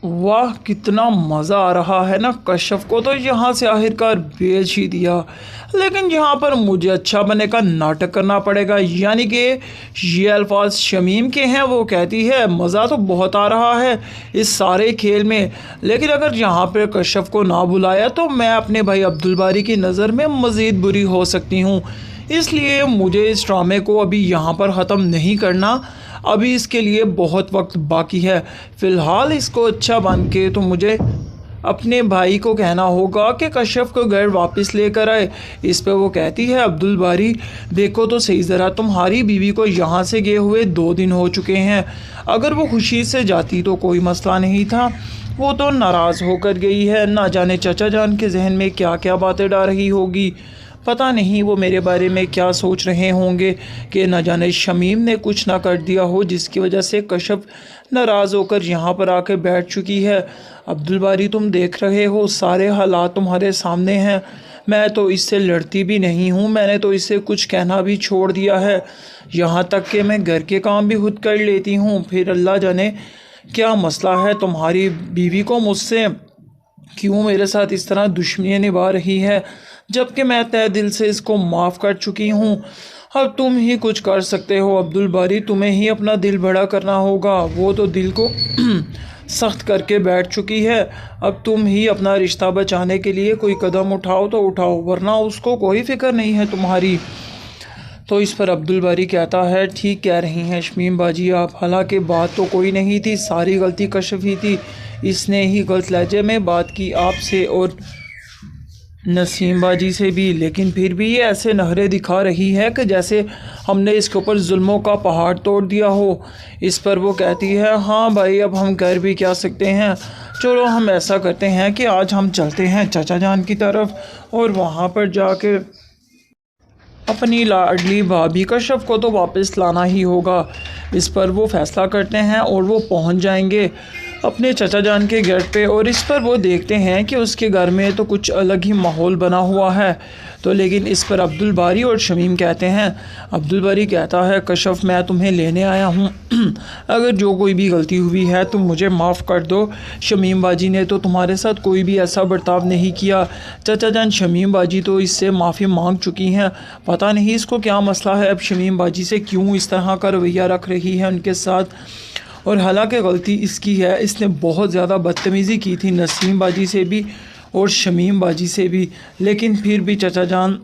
वाह कितना मज़ा आ रहा है ना। कश्यप को तो यहाँ से आखिरकार भेज ही दिया, लेकिन यहाँ पर मुझे अच्छा बनने का नाटक करना पड़ेगा। यानी कि ये अल्फाज शमीम के हैं। वो कहती है मज़ा तो बहुत आ रहा है इस सारे खेल में, लेकिन अगर यहाँ पर कश्यप को ना बुलाया तो मैं अपने भाई अब्दुल बारी की नज़र में मज़ीद बुरी हो सकती हूँ। इसलिए मुझे इस ड्रामे को अभी यहाँ पर ख़त्म नहीं करना। अभी इसके लिए बहुत वक्त बाकी है। फ़िलहाल इसको अच्छा बन के तो मुझे अपने भाई को कहना होगा कि कश्यप को घर वापस लेकर आए। इस पे वो कहती है अब्दुल बारी देखो तो सही ज़रा, तुम्हारी बीवी को यहाँ से गए हुए 2 दिन हो चुके हैं। अगर वो खुशी से जाती तो कोई मसला नहीं था, वो तो नाराज़ होकर गई है। ना जाने चाचा जान के जहन में क्या क्या बातें डाल रही होगी। पता नहीं वो मेरे बारे में क्या सोच रहे होंगे कि न जाने शमीम ने कुछ ना कर दिया हो जिसकी वजह से कश्यप नाराज़ होकर यहाँ पर आकर बैठ चुकी है। अब्दुल बारी तुम देख रहे हो, सारे हालात तुम्हारे सामने हैं। मैं तो इससे लड़ती भी नहीं हूँ, मैंने तो इससे कुछ कहना भी छोड़ दिया है। यहाँ तक कि मैं घर के काम भी खुद कर लेती हूँ। फिर अल्लाह जाने क्या मसला है तुम्हारी बीवी को मुझसे, क्यों मेरे साथ इस तरह दुश्मनी निभा रही है, जबकि मैं तहे दिल से इसको माफ़ कर चुकी हूँ। अब तुम ही कुछ कर सकते हो अब्दुल बारी, तुम्हें ही अपना दिल बड़ा करना होगा। वो तो दिल को सख्त करके बैठ चुकी है। अब तुम ही अपना रिश्ता बचाने के लिए कोई कदम उठाओ तो उठाओ, वरना उसको कोई फ़िक्र नहीं है तुम्हारी। तो इस पर अब्दुल बारी कहता है ठीक कह रही हैं शमीम बाजी आप, हालांकि बात तो कोई नहीं थी, सारी गलती कश्यप ही थी। इसने ही गलत लहजे में बात की आपसे और नसीम बाजी से भी, लेकिन फिर भी ये ऐसे नहरे दिखा रही है कि जैसे हमने इसके ऊपर जुल्मों का पहाड़ तोड़ दिया हो। इस पर वो कहती है हाँ भाई अब हम कर भी क्या सकते हैं, चलो हम ऐसा करते हैं कि आज हम चलते हैं चाचा जान की तरफ और वहाँ पर जाके अपनी लाडली भाभी कश्यप को तो वापस लाना ही होगा। इस पर वो फैसला करते हैं और वो पहुंच जाएंगे अपने चचा जान के घर पे। और इस पर वो देखते हैं कि उसके घर में तो कुछ अलग ही माहौल बना हुआ है। तो लेकिन इस पर अब्दुल बारी और शमीम कहते हैं, अब्दुल बारी कहता है कश्यप मैं तुम्हें लेने आया हूँ, अगर जो कोई भी गलती हुई है तुम मुझे माफ़ कर दो। शमीम बाजी ने तो तुम्हारे साथ कोई भी ऐसा बर्ताव नहीं किया। चाचा जान शमीम बाजी तो इससे माफ़ी मांग चुकी हैं, पता नहीं इसको क्या मसला है, अब शमीम बाजी से क्यों इस तरह का रवैया रख रही है उनके साथ। और हालांकि गलती इसकी है, इसने बहुत ज़्यादा बदतमीज़ी की थी नसीम बाजी से भी और शमीम बाजी से भी, लेकिन फिर भी चाचा जान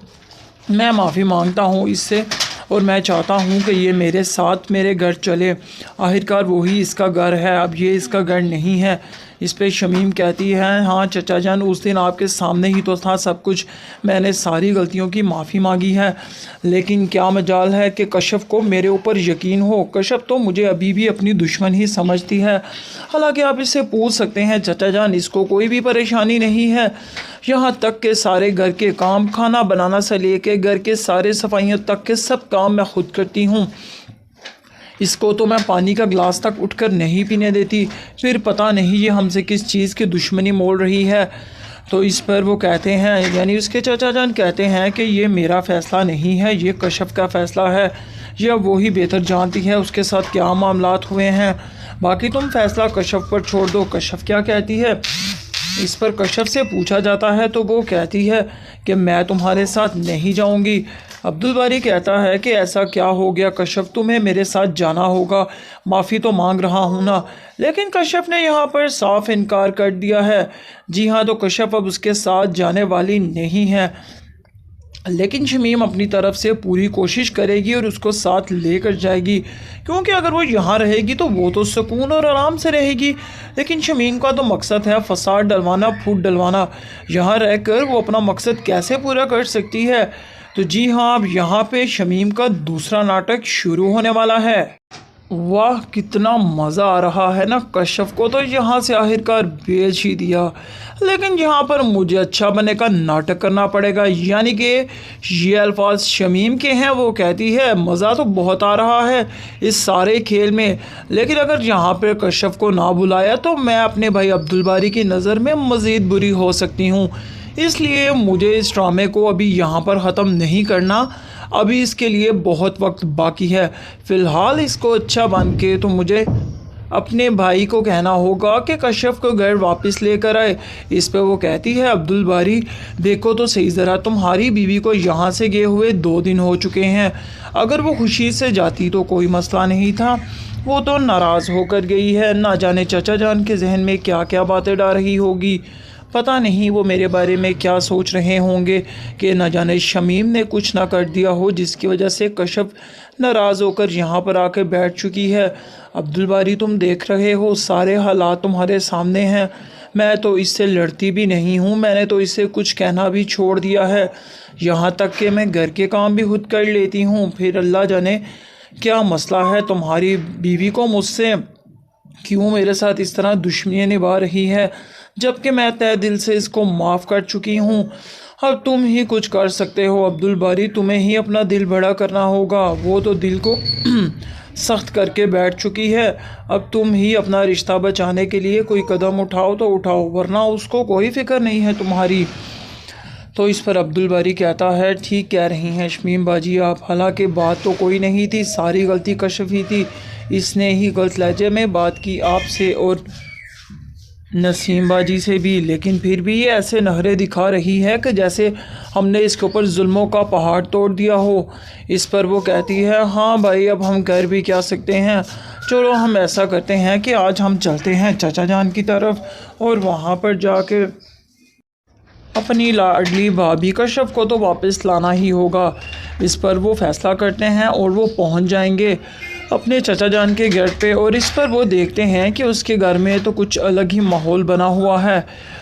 मैं माफ़ी मांगता हूँ इससे और मैं चाहता हूँ कि ये मेरे साथ मेरे घर चले। आखिरकार वही इसका घर है, अब ये इसका घर नहीं है। इस पे शमीम कहती है हाँ चचा जान उस दिन आपके सामने ही तो था सब कुछ, मैंने सारी गलतियों की माफ़ी मांगी है, लेकिन क्या मजाल है कि कश्यप को मेरे ऊपर यकीन हो। कश्यप तो मुझे अभी भी अपनी दुश्मन ही समझती है। हालांकि आप इससे पूछ सकते हैं चचा जान इसको कोई भी परेशानी नहीं है, यहाँ तक के सारे घर के काम, खाना बनाना से लेके घर के सारे सफाइयों तक के सब काम मैं खुद करती हूँ। इसको तो मैं पानी का गिलास तक उठकर नहीं पीने देती, फिर पता नहीं ये हमसे किस चीज़ की दुश्मनी मोल रही है। तो इस पर वो कहते हैं यानी उसके चाचा जान कहते हैं कि ये मेरा फ़ैसला नहीं है, ये कश्यप का फ़ैसला है, या वो ही बेहतर जानती है उसके साथ क्या मामलात हुए हैं, बाकी तुम फ़ैसला कश्यप पर छोड़ दो। कश्यप क्या कहती है, इस पर कश्यप से पूछा जाता है तो वो कहती है कि मैं तुम्हारे साथ नहीं जाऊंगी। अब्दुल बारी कहता है कि ऐसा क्या हो गया कश्यप, तुम्हें मेरे साथ जाना होगा, माफ़ी तो मांग रहा हूँ ना। लेकिन कश्यप ने यहाँ पर साफ इनकार कर दिया है। जी हाँ, तो कश्यप अब उसके साथ जाने वाली नहीं है, लेकिन शमीम अपनी तरफ से पूरी कोशिश करेगी और उसको साथ लेकर जाएगी, क्योंकि अगर वो यहाँ रहेगी तो वो तो सुकून और आराम से रहेगी। लेकिन शमीम का तो मकसद है फसाद डलवाना, फूट डलवाना। यहाँ रहकर वो अपना मकसद कैसे पूरा कर सकती है। तो जी हाँ, अब यहाँ पे शमीम का दूसरा नाटक शुरू होने वाला है। वाह कितना मज़ा आ रहा है ना। कश्यप को तो यहाँ से आखिरकार भेज ही दिया, लेकिन यहाँ पर मुझे अच्छा बनने का नाटक करना पड़ेगा। यानी कि ये अल्फाज शमीम के हैं। वो कहती है मज़ा तो बहुत आ रहा है इस सारे खेल में, लेकिन अगर यहाँ पर कश्यप को ना बुलाया तो मैं अपने भाई अब्दुल बारी की नज़र में मज़ीद बुरी हो सकती हूँ। इसलिए मुझे इस ड्रामे को अभी यहाँ पर ख़त्म नहीं करना, अभी इसके लिए बहुत वक्त बाकी है। फ़िलहाल इसको अच्छा बन के तो मुझे اپنے بھائی کو کہنا ہوگا کہ کشف کو گھر واپس لے کر آئے۔ اس پہ وہ کہتی ہے عبد الباری دیکھو تو صحیح ذرا، تمہاری بیوی کو یہاں سے گئے ہوئے 2 دن ہو چکے ہیں، اگر وہ خوشی سے جاتی تو کوئی مسئلہ نہیں تھا، وہ تو ناراض ہو کر گئی ہے، نہ جانے چچا جان کے ذہن میں کیا کیا باتیں ڈال رہی ہوگی، پتہ نہیں وہ میرے بارے میں کیا سوچ رہے ہوں گے کہ نہ جانے شمیم نے کچھ نہ کر دیا ہو جس کی وجہ سے کشف ناراض ہو کر یہاں پر آ کے بیٹھ چکی ہے۔ عبد الباری تم دیکھ رہے ہو، سارے حالات تمہارے سامنے ہیں، میں تو اس سے لڑتی بھی نہیں ہوں، میں نے تو اسے کچھ کہنا بھی چھوڑ دیا ہے، یہاں تک کہ میں گھر کے کام بھی خود کر لیتی ہوں، پھر اللہ جانے کیا مسئلہ ہے، تمہاری بیوی کو مجھ سے کیوں میرے ساتھ اس طرح دشمنی نبھا رہی ہے جبکہ میں تہ دل سے اس کو معاف کر چکی ہوں۔ اب تم ہی کچھ کر سکتے ہو عبد الباری، تمہیں ہی اپنا دل بڑا کرنا ہوگا، وہ تو دل کو سخت کر کے بیٹھ چکی ہے، اب تم ہی اپنا رشتہ بچانے کے لیے کوئی قدم اٹھاؤ تو اٹھاؤ، ورنہ اس کو کوئی فکر نہیں ہے تمہاری۔ تو اس پر عبد الباری کہتا ہے ٹھیک کہہ رہی ہیں شمیم باجی آپ، حالانکہ بات تو کوئی نہیں تھی، ساری غلطی کشف ہی تھی، اس نے ہی غلط لہجے میں بات کی آپ سے اور نسیم باجی سے بھی، لیکن پھر بھی یہ ایسے نخرے دکھا رہی ہے کہ جیسے ہم نے اس کے اوپر ظلموں کا پہاڑ توڑ دیا ہو۔ اس پر وہ کہتی ہے ہاں بھائی اب ہم کر بھی کیا سکتے ہیں، چلو ہم ایسا کرتے ہیں کہ آج ہم چلتے ہیں چچا جان کی طرف اور وہاں پر جا کے اپنی لاڈلی بھابھی کشف کو تو واپس لانا ہی ہوگا۔ اس پر وہ فیصلہ کرتے ہیں اور وہ پہنچ جائیں گے اپنے چچا جان کے گھر پہ، اور اس پر وہ دیکھتے ہیں کہ اس کے گھر میں تو کچھ الگ ہی ماحول بنا ہوا ہے،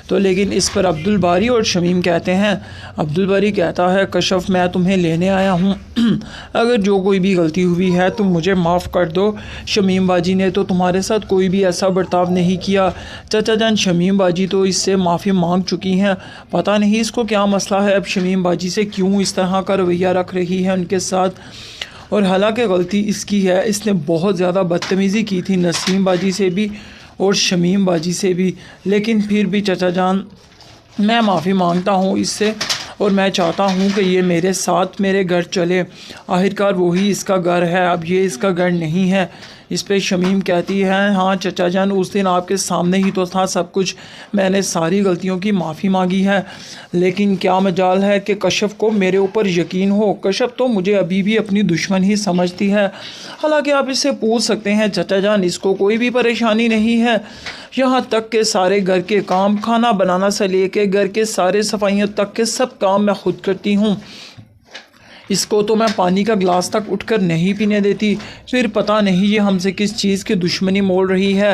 تو لیکن اس پر عبد الباری اور شمیم کہتے ہیں، عبد الباری کہتا ہے کشف میں تمہیں لینے آیا ہوں، اگر جو کوئی بھی غلطی ہوئی ہے تم مجھے معاف کر دو، شمیم باجی نے تو تمہارے ساتھ کوئی بھی ایسا برتاؤ نہیں کیا، چچا جان شمیم باجی تو اس سے معافی مانگ چکی ہیں، پتہ نہیں اس کو کیا مسئلہ ہے، اب شمیم باجی سے کیوں اس طرح کا رویہ رکھ رہی ہے ان کے ساتھ، اور حالانکہ غلطی اس کی ہے، اس نے بہت زیادہ بدتمیزی کی تھی نسیم باجی سے بھی اور شمیم باجی سے بھی، لیکن پھر بھی چچا جان میں معافی مانگتا ہوں اس سے، اور میں چاہتا ہوں کہ یہ میرے ساتھ میرے گھر چلے، آخرکار وہی اس کا گھر ہے، اب یہ اس کا گھر نہیں ہے۔ اس پہ شمیم کہتی ہے ہاں چچا جان اس دن آپ کے سامنے ہی تو تھا سب کچھ، میں نے ساری غلطیوں کی معافی مانگی ہے، لیکن کیا مجال ہے کہ کشف کو میرے اوپر یقین ہو، کشف تو مجھے ابھی بھی اپنی دشمن ہی سمجھتی ہے، حالانکہ آپ اس سے پوچھ سکتے ہیں چچا جان اس کو کوئی بھی پریشانی نہیں ہے، یہاں تک کہ سارے گھر کے کام، کھانا بنانا سے لے کے گھر کے سارے صفائیوں تک کے سب کام میں خود کرتی ہوں، اس کو تو میں پانی کا گلاس تک اٹھ کر نہیں پینے دیتی، پھر پتہ نہیں یہ ہم سے کس چیز کی دشمنی مول رہی ہے۔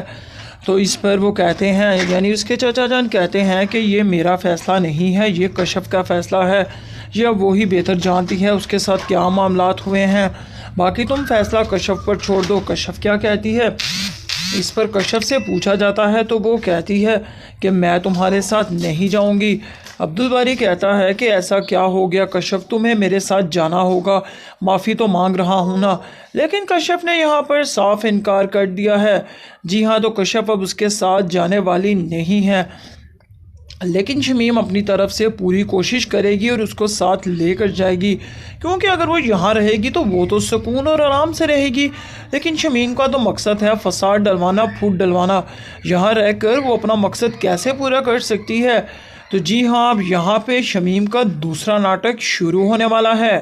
تو اس پر وہ کہتے ہیں یعنی اس کے چچا جان کہتے ہیں کہ یہ میرا فیصلہ نہیں ہے، یہ کشف کا فیصلہ ہے، یہ اب وہی بہتر جانتی ہے اس کے ساتھ کیا معاملات ہوئے ہیں، باقی تم فیصلہ کشف پر چھوڑ دو۔ کشف کیا کہتی ہے، اس پر کشف سے پوچھا جاتا ہے تو وہ کہتی ہے کہ میں تمہارے ساتھ نہیں جاؤں گی۔ عبد الباری کہتا ہے کہ ایسا کیا ہو گیا کشف، تمہیں میرے ساتھ جانا ہوگا، معافی تو مانگ رہا ہوں نا، لیکن کشف نے یہاں پر صاف انکار کر دیا ہے، جی ہاں تو کشف اب اس کے ساتھ جانے والی نہیں ہے، لیکن شمیم اپنی طرف سے پوری کوشش کرے گی اور اس کو ساتھ لے کر جائے گی، کیونکہ اگر وہ یہاں رہے گی تو وہ تو سکون اور آرام سے رہے گی، لیکن شمیم کا تو مقصد ہے فساد ڈلوانا، پھوٹ ڈلوانا، یہاں رہ کر وہ اپنا مقصد کیسے پورا کر سکتی ہے؟ تو جی ہاں اب یہاں پہ شمیم کا دوسرا ناٹک شروع ہونے والا ہے۔